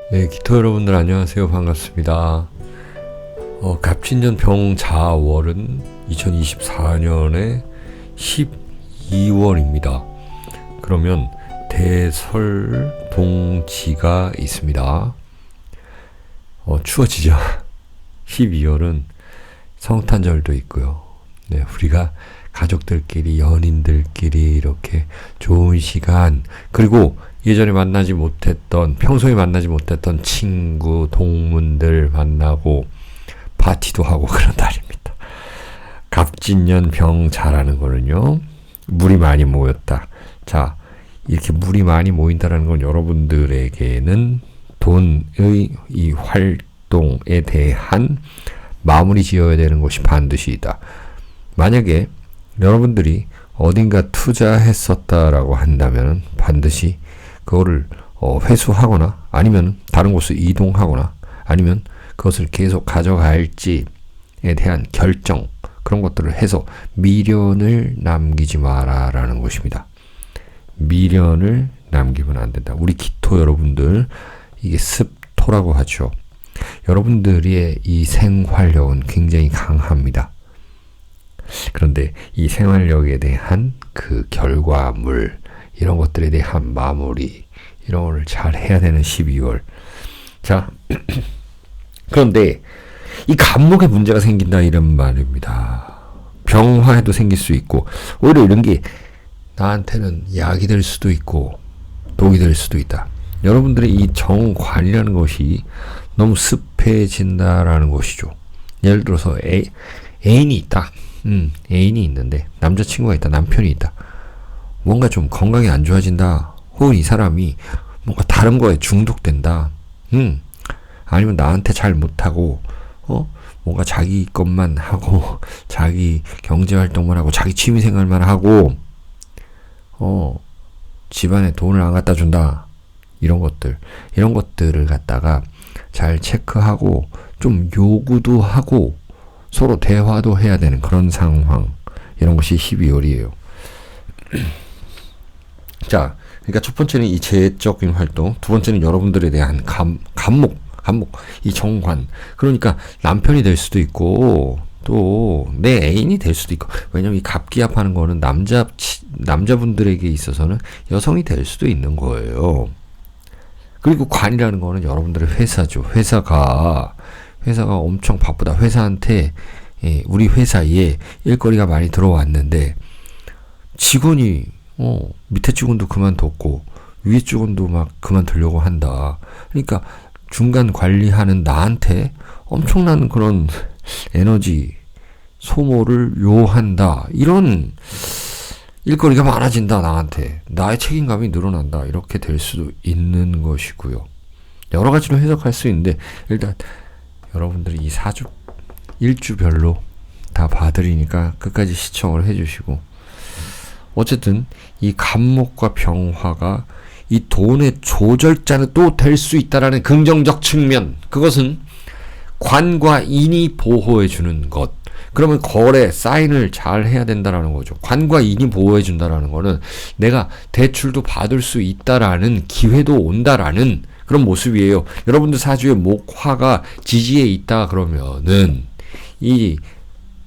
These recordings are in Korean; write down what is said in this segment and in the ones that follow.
네, 기토 여러분들 안녕하세요. 반갑습니다. 갑진년 병자월은 2024년의 12월입니다. 그러면 대설동지가 있습니다. 추워지죠. 12월은 성탄절도 있고요. 네, 우리가 가족들끼리, 연인들끼리 이렇게 좋은 시간, 그리고 예전에 만나지 못했던, 평소에 만나지 못했던 친구, 동문들 만나고 파티도 하고 그런 날입니다. 갑진년 병자라는 거는요, 물이 많이 모였다. 자, 이렇게 물이 많이 모인다는 건 여러분들에게는 돈의 이 활동에 대한 마무리 지어야 되는 것이 반드시 있다. 만약에 여러분들이 어딘가 투자했었다라고 한다면 반드시 그거를 회수하거나 아니면 다른 곳으로 이동하거나 아니면 그것을 계속 가져갈지에 대한 결정, 그런 것들을 해서 미련을 남기지 마라라는 것입니다. 미련을 남기면 안 된다. 우리 기토 여러분들, 이게 습토라고 하죠. 여러분들의 이 생활력은 굉장히 강합니다. 그런데 이 생활력에 대한 그 결과물, 이런 것들에 대한 마무리, 이런 거를 잘 해야 되는 12월. 자, 그런데 이 간목에 문제가 생긴다 이런 말입니다. 병화에도 생길 수 있고, 오히려 이런 게 나한테는 약이 될 수도 있고 독이 될 수도 있다. 여러분들의 이 정관이라는 것이 너무 습해진다라는 것이죠. 예를 들어서 애인이 있다. 애인이 있는데, 남자친구가 있다, 남편이 있다. 뭔가 좀 건강이 안 좋아진다. 혹은 이 사람이 뭔가 다른 거에 중독된다. 아니면 나한테 잘 못하고, 뭔가 자기 것만 하고, 자기 경제활동만 하고, 자기 취미생활만 하고, 집안에 돈을 안 갖다 준다. 이런 것들을 갖다가 잘 체크하고, 좀 요구도 하고, 서로 대화도 해야 되는 그런 상황. 이런 것이 12월이에요. 자, 그러니까 첫 번째는 이 재적인 활동, 두 번째는 여러분들에 대한 간목, 이 정관. 그러니까 남편이 될 수도 있고, 또 내 애인이 될 수도 있고. 왜냐면 이 갑기합하는 거는 남자분들에게 있어서는 여성이 될 수도 있는 거예요. 그리고 관이라는 거는 여러분들의 회사죠. 회사가 엄청 바쁘다. 회사한테, 우리 회사에 일거리가 많이 들어왔는데, 직원이, 밑에 직원도 그만뒀고, 위에 직원도 막 그만두려고 한다. 그러니까, 중간 관리하는 나한테 엄청난 그런 에너지 소모를 요한다. 이런 일거리가 많아진다, 나한테. 나의 책임감이 늘어난다. 이렇게 될 수도 있는 것이고요. 여러 가지로 해석할 수 있는데, 일단, 여러분들이 이 일주별로 다 봐드리니까 끝까지 시청을 해주시고, 어쨌든 이 간목과 병화가 이 돈의 조절자는 또 될 수 있다라는 긍정적 측면, 그것은 관과 인이 보호해주는 것. 그러면 거래, 사인을 잘 해야 된다라는 거죠. 관과 인이 보호해준다라는 거는 내가 대출도 받을 수 있다라는 기회도 온다라는 그런 모습이에요. 여러분들 사주에 목화가 지지에 있다 그러면은 이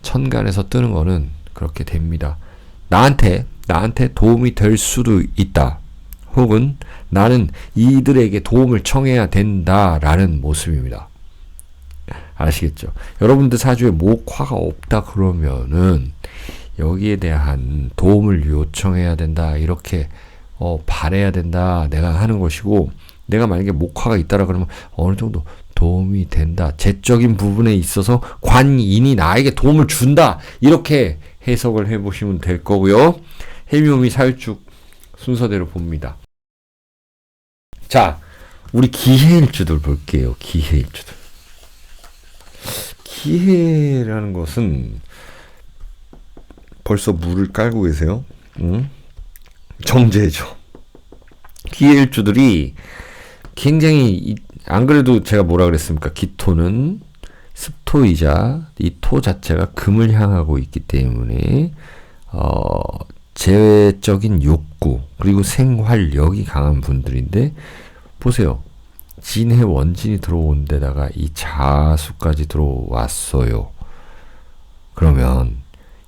천간에서 뜨는 거는 그렇게 됩니다. 나한테 도움이 될 수도 있다. 혹은 나는 이들에게 도움을 청해야 된다라는 모습입니다. 아시겠죠? 여러분들 사주에 목화가 없다 그러면은 여기에 대한 도움을 요청해야 된다. 이렇게 바래야 된다. 내가 하는 것이고, 내가 만약에 목화가 있다라 그러면 어느 정도 도움이 된다. 재적인 부분에 있어서 관인이 나에게 도움을 준다. 이렇게 해석을 해보시면 될 거고요. 해묘미 사유축 순서대로 봅니다. 자, 우리 기해일주들 볼게요. 기해일주들. 기해라는 것은 벌써 물을 깔고 계세요. 정제죠. 기해일주들이 굉장히, 안 그래도 제가 뭐라 그랬습니까? 기토는 습토이자 이 토 자체가 금을 향하고 있기 때문에 재적인 욕구 그리고 생활력이 강한 분들인데, 보세요. 진해 원진이 들어온 데다가 이 자수까지 들어왔어요. 그러면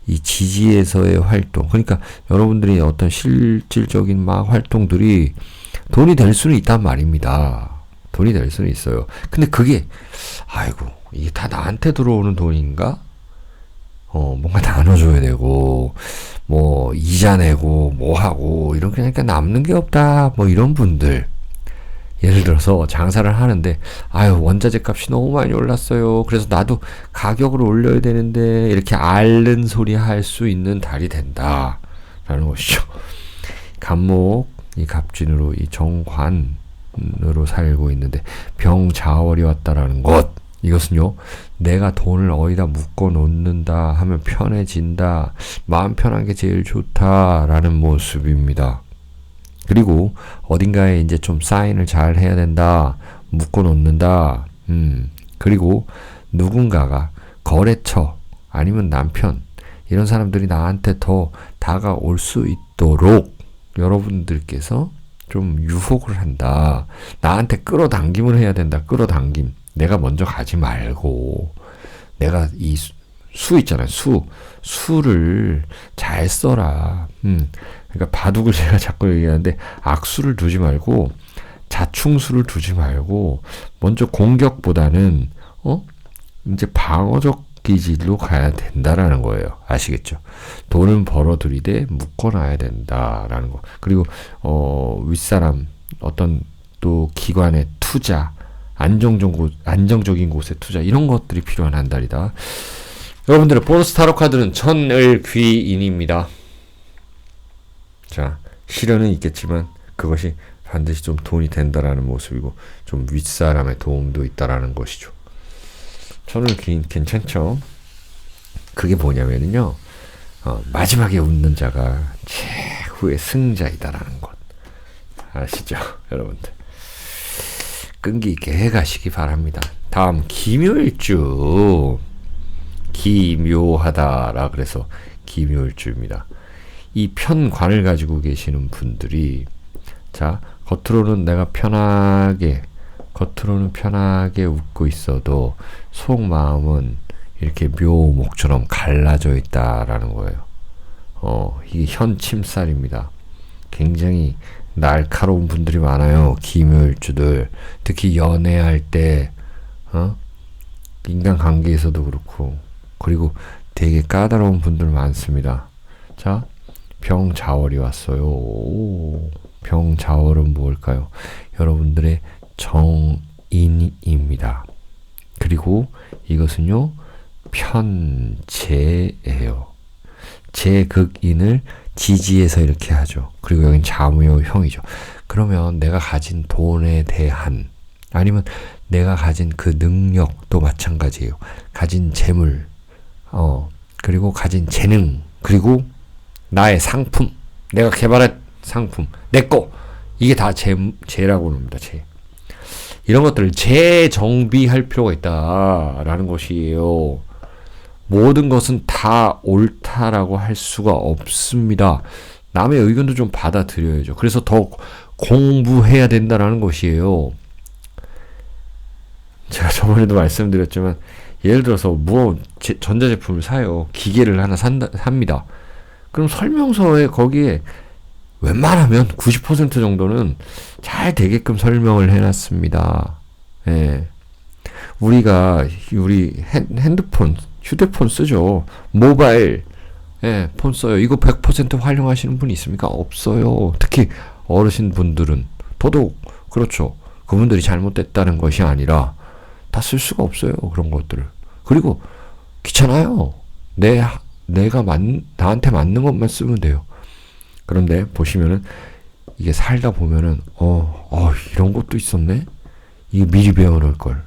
이 지지에서의 활동, 그러니까 여러분들이 어떤 실질적인 막 활동들이 돈이 될 수는 있단 말입니다. 돈이 될 수는 있어요. 근데 그게 아이고 이게 다 나한테 들어오는 돈인가? 뭔가 나눠줘야 되고 뭐 이자 내고 뭐 하고 이렇게 하니까 남는 게 없다. 뭐 이런 분들, 예를 들어서 장사를 하는데 아유 원자재 값이 너무 많이 올랐어요. 그래서 나도 가격을 올려야 되는데 이렇게 앓는 소리 할 수 있는 달이 된다 라는 것이죠. 갑목 이 갑진으로 이 정관으로 살고 있는데 병자월이 왔다라는 것, 이것은요 내가 돈을 어디다 묶어 놓는다 하면 편해진다, 마음 편한 게 제일 좋다라는 모습입니다. 그리고 어딘가에 이제 좀 사인을 잘 해야 된다, 묶어 놓는다. 그리고 누군가가 거래처 아니면 남편 이런 사람들이 나한테 더 다가올 수 있도록 여러분들께서 좀 유혹을 한다. 나한테 끌어당김을 해야 된다. 끌어당김. 내가 먼저 가지 말고 내가 이 수 있잖아요. 수를 잘 써라. 그러니까 바둑을 제가 자꾸 얘기하는데 악수를 두지 말고 자충수를 두지 말고 먼저 공격보다는 이제 방어적 기질로 가야 된다라는 거예요. 아시겠죠? 돈은 벌어들이되 묶어놔야 된다라는 거. 그리고 윗사람 어떤 또 기관의 투자, 안정적인 곳에 투자, 이런 것들이 필요한 한 달이다. 여러분들의 보너스 타로 카드는 천을귀인입니다. 자, 시련은 있겠지만 그것이 반드시 좀 돈이 된다라는 모습이고 좀 윗사람의 도움도 있다라는 것이죠. 천을귀인 괜찮죠? 그게 뭐냐면요, 마지막에 웃는 자가 최후의 승자이다라는 것 아시죠, 여러분들? 끈기 있게 해가시기 바랍니다. 다음 기묘일주, 기묘하다라 그래서 기묘일주입니다. 이 편관을 가지고 계시는 분들이, 자, 겉으로는 편하게 웃고 있어도 속마음은 이렇게 묘목처럼 갈라져 있다라는 거예요. 이게 현침살입니다. 굉장히 날카로운 분들이 많아요. 기묘일주들. 특히 연애할 때, 인간관계에서도 그렇고, 그리고 되게 까다로운 분들 많습니다. 자, 병자월이 왔어요. 병자월은 뭘까요? 여러분들의 정인입니다. 그리고 이것은요, 편재예요. 제극인을 지지해서 이렇게 하죠. 그리고 여긴 자무효형이죠. 그러면 내가 가진 돈에 대한, 아니면 내가 가진 그 능력도 마찬가지예요. 가진 재물, 그리고 가진 재능, 그리고 나의 상품, 내가 개발한 상품, 내 거, 이게 다 재라고 합니다. 재. 이런 것들을 재정비할 필요가 있다라는 것이에요. 모든 것은 다 옳다라고 할 수가 없습니다. 남의 의견도 좀 받아들여야죠. 그래서 더 공부해야 된다라는 것이에요. 제가 저번에도 말씀드렸지만, 예를 들어서 전자제품을 사요. 기계를 하나 삽니다. 그럼 설명서에 거기에 웬만하면 90% 정도는 잘 되게끔 설명을 해놨습니다. 예. 우리 핸드폰, 휴대폰 쓰죠. 모바일, 폰 써요. 이거 100% 활용하시는 분이 있습니까? 없어요. 특히 어르신 분들은 더더욱 그렇죠. 그분들이 잘못됐다는 것이 아니라 다 쓸 수가 없어요. 그런 것들을. 그리고 귀찮아요. 내가 나한테 맞는 것만 쓰면 돼요. 그런데 보시면은 이게 살다 보면은 이런 것도 있었네? 이게 미리 배워놓을 걸.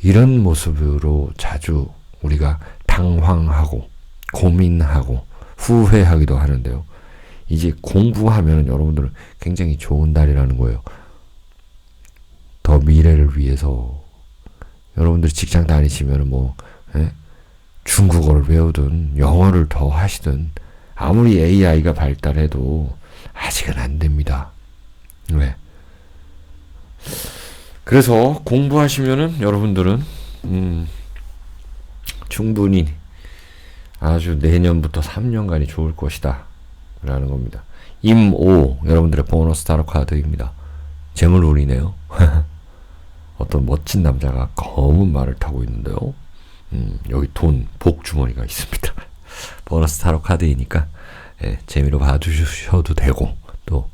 이런 모습으로 자주 우리가 당황하고 고민하고 후회하기도 하는데요. 이제 공부하면 여러분들은 굉장히 좋은 달이라는 거예요. 더 미래를 위해서 여러분들이 직장 다니시면 중국어를 배우든 영어를 더 하시든 아무리 AI가 발달해도 아직은 안 됩니다. 왜? 그래서 공부하시면은 여러분들은 충분히 아주 내년부터 3년간이 좋을 것이다 라는 겁니다. 임오 여러분들의 보너스 타로 카드입니다. 재물운이네요. 어떤 멋진 남자가 검은 말을 타고 있는데요. 여기 돈, 복주머니가 있습니다. 보너스 타로 카드이니까 재미로 봐주셔도 되고 또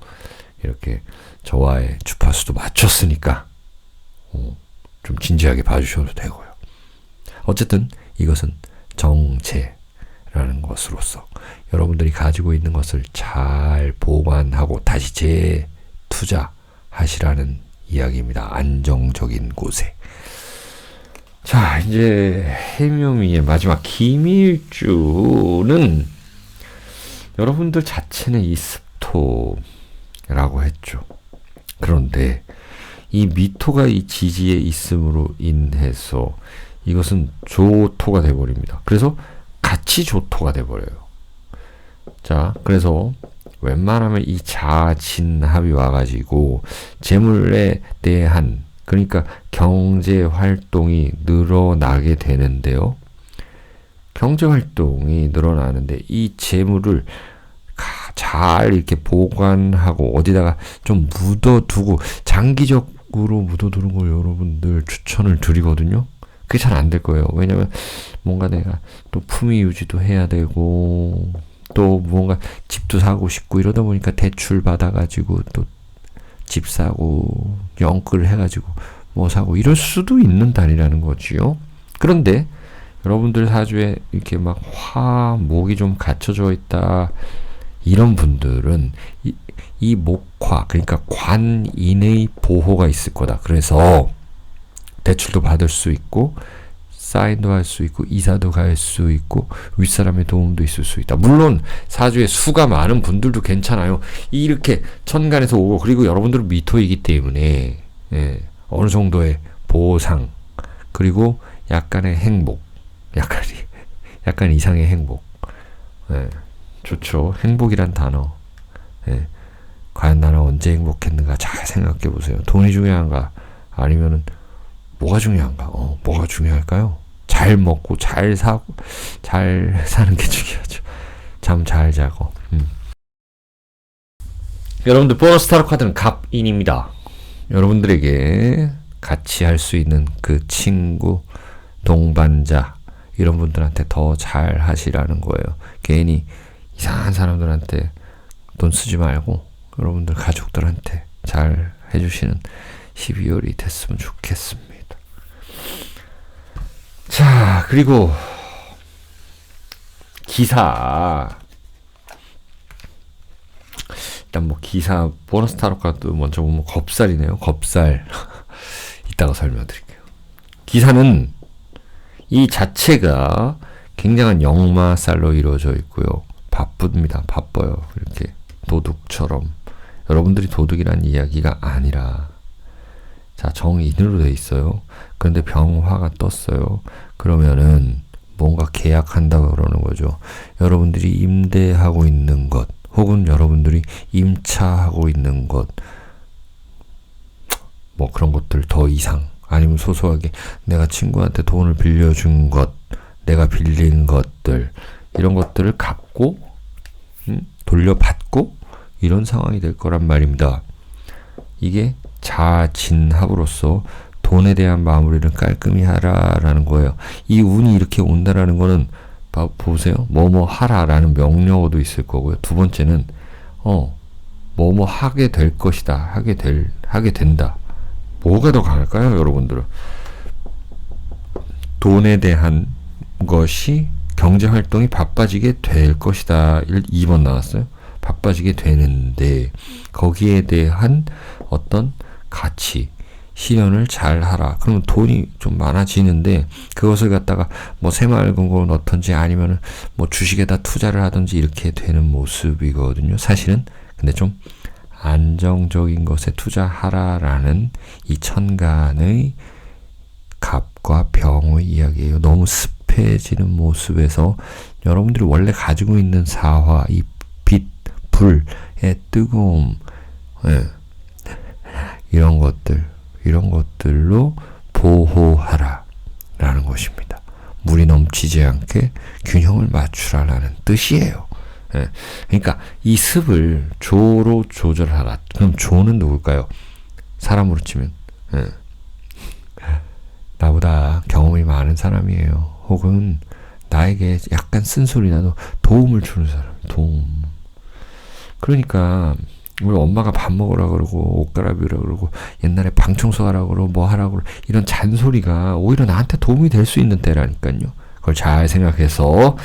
이렇게 저와의 주파수도 맞췄으니까 좀 진지하게 봐주셔도 되고요. 어쨌든 이것은 정체라는 것으로서 여러분들이 가지고 있는 것을 잘 보관하고 다시 재투자하시라는 이야기입니다. 안정적인 곳에. 자, 이제 해묘미의 마지막 김일주는 여러분들 자체는 이 습토라고 했죠. 그런데 이 미토가 이 지지에 있음으로 인해서 이것은 조토가 돼버립니다. 그래서 같이 조토가 돼버려요. 자, 그래서 웬만하면 이 자진합이 와가지고 재물에 대한 그러니까 경제 활동이 늘어나게 되는데요. 경제 활동이 늘어나는데 이 재물을 잘 이렇게 보관하고 어디다가 좀 묻어두고 장기적으로 묻어두는 걸 여러분들 추천을 드리거든요. 그게 잘 안 될 거예요. 왜냐면 뭔가 내가 또 품위 유지도 해야 되고 또 뭔가 집도 사고 싶고 이러다 보니까 대출 받아가지고 또 집 사고 영끌 해가지고 뭐 사고 이럴 수도 있는 달이라는 거지요. 그런데 여러분들 사주에 이렇게 막 목이 좀 갖춰져 있다 이런 분들은 이 목화 그러니까 관인의 보호가 있을 거다. 그래서 대출도 받을 수 있고 사인도 할 수 있고 이사도 갈 수 있고 윗사람의 도움도 있을 수 있다. 물론 사주에 수가 많은 분들도 괜찮아요. 이렇게 천간에서 오고 그리고 여러분들은 미토이기 때문에 어느 정도의 보상 그리고 약간의 행복 약간 이상의 행복 좋죠. 행복이란 단어 과연 나는 언제 행복했는가 잘 생각해 보세요. 돈이 중요한가 아니면은 뭐가 중요한가? 뭐가 중요할까요? 잘 먹고 잘 사고 잘 사는 게 중요하죠. 잠 잘 자고. 여러분들 보너스 타로 카드는 갑인입니다. 여러분들에게 같이 할 수 있는 그 친구, 동반자 이런 분들한테 더 잘 하시라는 거예요. 괜히 이상한 사람들한테 돈 쓰지 말고 여러분들 가족들한테 잘 해주시는 12월이 됐으면 좋겠습니다. 자, 그리고 기사 일단 뭐 기사 보너스 타로 카드 먼저 보면 겁살이네요. 겁살 이따가 설명드릴게요. 기사는 이 자체가 굉장한 역마살로 이루어져 있고요. 바쁩니다. 바빠요. 이렇게 도둑처럼 여러분들이 도둑이란 이야기가 아니라 자, 정인으로 돼 있어요. 그런데 병화가 떴어요. 그러면은 뭔가 계약한다고 그러는 거죠. 여러분들이 임대하고 있는 것, 혹은 여러분들이 임차하고 있는 것, 뭐 그런 것들 더 이상, 아니면 소소하게 내가 친구한테 돈을 빌려준 것, 내가 빌린 것들, 이런 것들을 갖고, 돌려받고, 이런 상황이 될 거란 말입니다. 이게 자진합으로서 돈에 대한 마무리를 깔끔히 하라라는 거예요. 이 운이 이렇게 온다라는 거는 보세요. 뭐뭐 하라라는 명령어도 있을 거고요. 두 번째는 뭐뭐 하게 될 것이다. 하게 된다. 뭐가 더 강할까요, 여러분들은? 돈에 대한 것이 경제 활동이 바빠지게 될 것이다. 2번 나왔어요. 바빠지게 되는데 거기에 대한 어떤 가치 실현을 잘 하라. 그러면 돈이 좀 많아지는데 그것을 갖다가 뭐 새마을금 고 넣던지 아니면은 뭐 주식에다 투자를 하든지 이렇게 되는 모습이거든요. 사실은 근데 좀 안정적인 것에 투자하라라는 이 천간의 갑과 병의 이야기예요. 너무 습해지는 모습에서 여러분들이 원래 가지고 있는 사화, 이 빛, 불의 뜨거움, 이런 것들 이런 것들로 보호하라 라는 것입니다. 물이 넘치지 않게 균형을 맞추라라는 뜻이에요. 예. 그러니까 이 습을 조로 조절하라. 그럼 조는 누굴까요? 사람으로 치면 나보다 경험이 많은 사람이에요. 혹은 나에게 약간 쓴소리 나도 도움을 주는 사람. 도움. 그러니까 우리 엄마가 밥 먹으라 그러고 옷 갈아입으라 그러고 옛날에 방 청소하라 그러고 뭐 하라 그러고 이런 잔소리가 오히려 나한테 도움이 될 수 있는 때라니까요. 그걸 잘 생각해서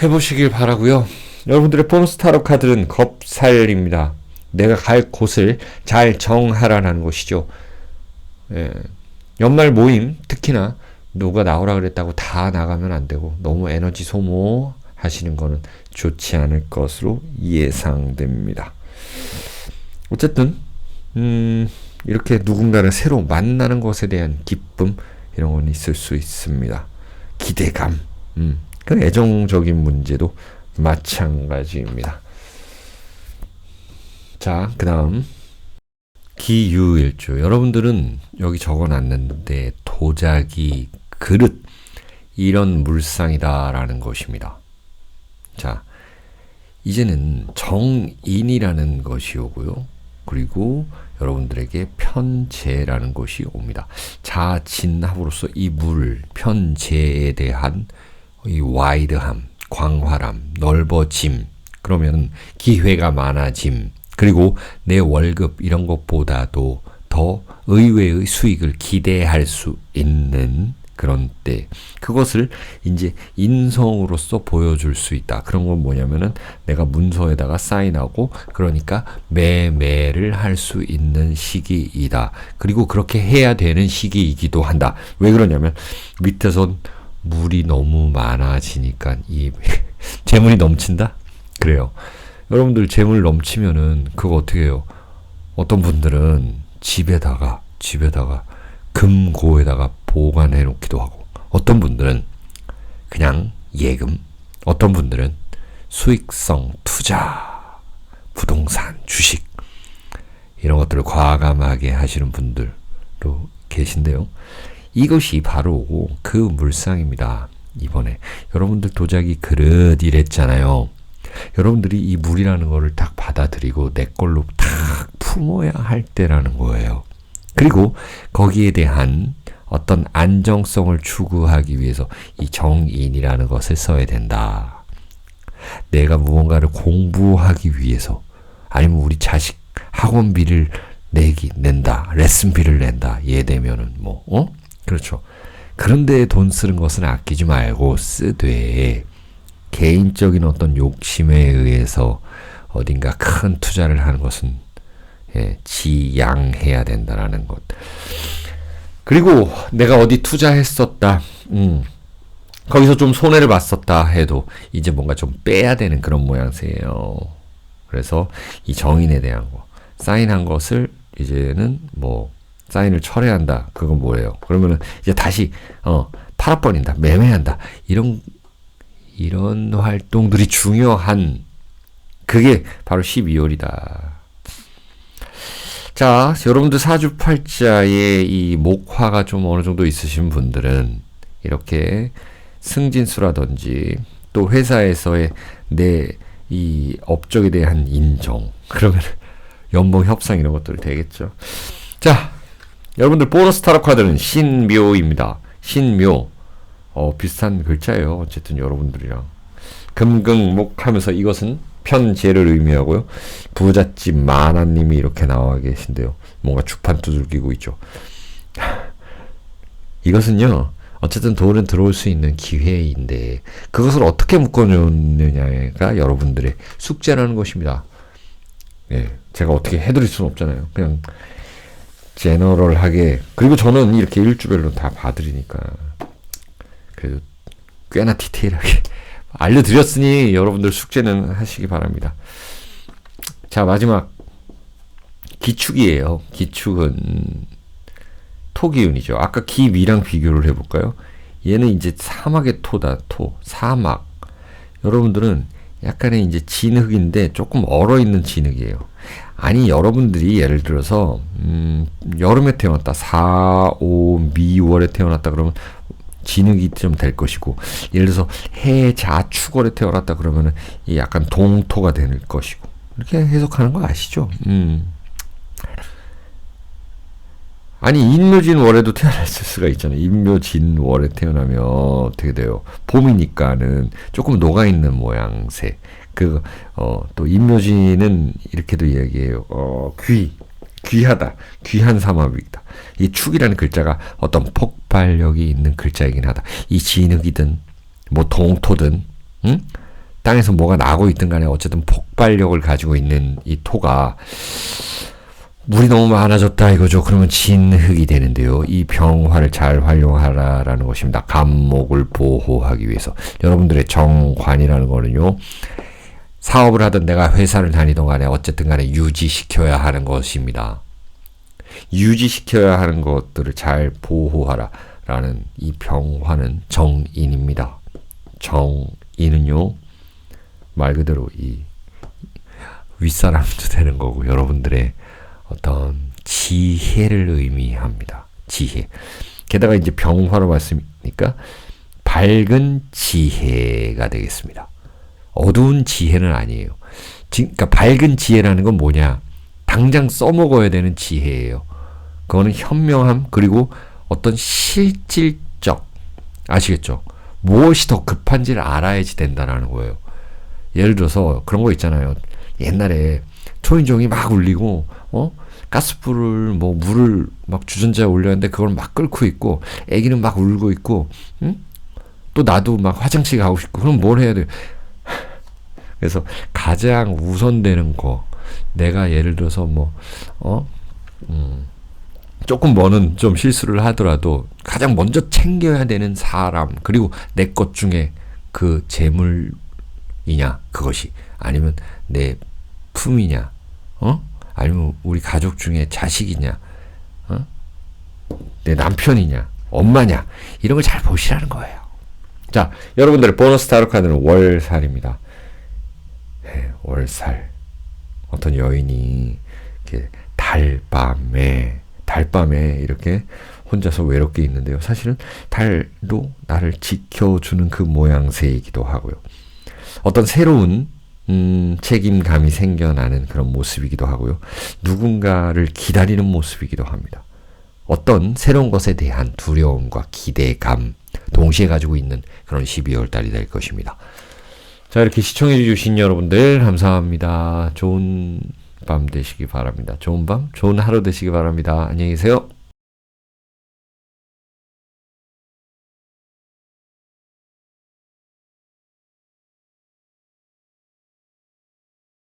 해보시길 바라고요. 여러분들의 보너스 타로 카드는 겁살입니다. 내가 갈 곳을 잘 정하라는 것이죠. 예. 연말 모임 특히나 누가 나오라 그랬다고 다 나가면 안 되고 너무 에너지 소모하시는 거는 좋지 않을 것으로 예상됩니다. 어쨌든 이렇게 누군가를 새로 만나는 것에 대한 기쁨 이런 건 있을 수 있습니다. 기대감, 그 애정적인 문제도 마찬가지입니다. 자, 그 다음 기유일주. 여러분들은 여기 적어놨는데 도자기, 그릇 이런 물상이다라는 것입니다. 자, 이제는 정인이라는 것이 오고요. 그리고 여러분들에게 편재라는 것이 옵니다. 자진합으로서 이 물, 편재에 대한 이 와이드함, 광활함, 넓어짐, 그러면 기회가 많아짐, 그리고 내 월급 이런 것보다도 더 의외의 수익을 기대할 수 있는 그런 때, 그것을 이제 인성으로서 보여줄 수 있다. 그런 건 뭐냐면은 내가 문서에다가 사인하고 그러니까 매매를 할 수 있는 시기이다. 그리고 그렇게 해야 되는 시기이기도 한다. 왜 그러냐면 밑에선 물이 너무 많아지니까 이 재물이 넘친다? 그래요. 여러분들 재물 넘치면은 그거 어떻게 해요? 어떤 분들은 집에다가 금고에다가 보관해 놓기도 하고, 어떤 분들은 그냥 예금, 어떤 분들은 수익성 투자, 부동산, 주식 이런 것들을 과감하게 하시는 분들도 계신데요. 이것이 바로 그 물상입니다. 이번에 여러분들 도자기 그릇 이랬잖아요. 여러분들이 이 물이라는 거를 딱 받아들이고 내 걸로 딱 품어야 할 때라는 거예요. 그리고 거기에 대한 어떤 안정성을 추구하기 위해서 이 정인이라는 것을 써야 된다. 내가 무언가를 공부하기 위해서, 아니면 우리 자식 학원비를 낸다. 레슨비를 낸다. 예되면은 그렇죠. 그런데 돈 쓰는 것은 아끼지 말고 쓰되 개인적인 어떤 욕심에 의해서 어딘가 큰 투자를 하는 것은 지양해야 된다라는 것. 그리고 내가 어디 투자했었다. 거기서 좀 손해를 봤었다 해도 이제 뭔가 좀 빼야 되는 그런 모양새예요. 그래서 이 정인에 대한 거, 사인한 것을 이제는 사인을 철회한다. 그건 뭐예요? 그러면은 이제 다시 팔아버린다, 매매한다. 이런 활동들이 중요한, 그게 바로 12월이다. 자, 여러분들 사주팔자에 이 목화가 좀 어느 정도 있으신 분들은 이렇게 승진수라든지 또 회사에서의 내 이 업적에 대한 인정, 그러면 연봉 협상 이런 것들 되겠죠. 자, 여러분들 보너스 타로 카드는 신묘입니다. 신묘. 비슷한 글자예요. 어쨌든 여러분들이랑 금극목 하면서 이것은 편재를 의미하고요. 부잣집 마나님이 이렇게 나와 계신데요. 뭔가 주판 두들기고 있죠. 이것은요, 어쨌든 돈은 들어올 수 있는 기회인데 그것을 어떻게 묶어놓느냐가 여러분들의 숙제라는 것입니다. 제가 어떻게 해드릴 수는 없잖아요. 그냥 제너럴하게. 그리고 저는 이렇게 일주별로 다 봐드리니까 그래도 꽤나 디테일하게 알려드렸으니 여러분들 숙제는 하시기 바랍니다. 자, 마지막 기축이에요. 기축은 토기운이죠. 아까 기미랑 비교를 해볼까요? 얘는 이제 사막의 토다. 사막. 여러분들은 약간의 이제 진흙인데 조금 얼어있는 진흙이에요. 아니, 여러분들이 예를 들어서, 여름에 태어났다. 4, 5, 미월에 태어났다 그러면 진흙이 좀 될 것이고, 예를 들어서 해, 자, 축월에 태어났다 그러면은 이 약간 동토가 될 것이고, 이렇게 해석하는 거 아시죠? 아니, 인묘진월에도 태어났을 수가 있잖아요. 인묘진월에 태어나면 어떻게 돼요? 봄이니까는 조금 녹아있는 모양새. 또 인묘진은 이렇게도 이야기해요. 귀하다. 귀한 삼합이다. 이 축이라는 글자가 어떤 폭발력이 있는 글자이긴 하다. 이 진흙이든, 뭐 동토든, 응? 땅에서 뭐가 나고 있든 간에 어쨌든 폭발력을 가지고 있는 이 토가 물이 너무 많아졌다 이거죠. 그러면 진흙이 되는데요. 이 병화를 잘 활용하라라는 것입니다. 감목을 보호하기 위해서. 여러분들의 정관이라는 거는요. 사업을 하든 내가 회사를 다니던 간에 어쨌든 간에 유지시켜야 하는 것입니다. 유지시켜야 하는 것들을 잘 보호하라 라는 이 병화는 정인입니다. 정인은요. 말 그대로 이 윗사람도 되는 거고 여러분들의 어떤 지혜를 의미합니다. 지혜. 게다가 이제 병화로 봤으니까 밝은 지혜가 되겠습니다. 어두운 지혜는 아니에요. 그러니까 밝은 지혜라는 건 뭐냐? 당장 써먹어야 되는 지혜예요. 그거는 현명함 그리고 어떤 실질적 아시겠죠? 무엇이 더 급한지를 알아야지 된다는 거예요. 예를 들어서 그런 거 있잖아요. 옛날에 초인종이 막 울리고 가스불을 뭐 물을 막 주전자에 올렸는데 그걸 막 끓고 있고 애기는 막 울고 있고 또 나도 막 화장실 가고 싶고 그럼 뭘 해야 돼요? 그래서 가장 우선되는 거 내가 예를 들어서 조금 뭐는 좀 실수를 하더라도 가장 먼저 챙겨야 되는 사람 그리고 내 것 중에 그 재물이냐 그것이 아니면 내 품이냐 아니면 우리 가족 중에 자식이냐 내 남편이냐 엄마냐 이런 걸 잘 보시라는 거예요. 자, 여러분들의 보너스 타로 카드는 월살입니다. 네, 월살. 어떤 여인이 이렇게 달밤에 이렇게 혼자서 외롭게 있는데요. 사실은 달도 나를 지켜주는 그 모양새이기도 하고요. 어떤 새로운 책임감이 생겨나는 그런 모습이기도 하고요. 누군가를 기다리는 모습이기도 합니다. 어떤 새로운 것에 대한 두려움과 기대감 동시에 가지고 있는 그런 12월 달이 될 것입니다. 자, 이렇게 시청해 주신 여러분들 감사합니다. 좋은 밤 되시기 바랍니다. 좋은 밤, 좋은 하루 되시기 바랍니다. 안녕히 계세요.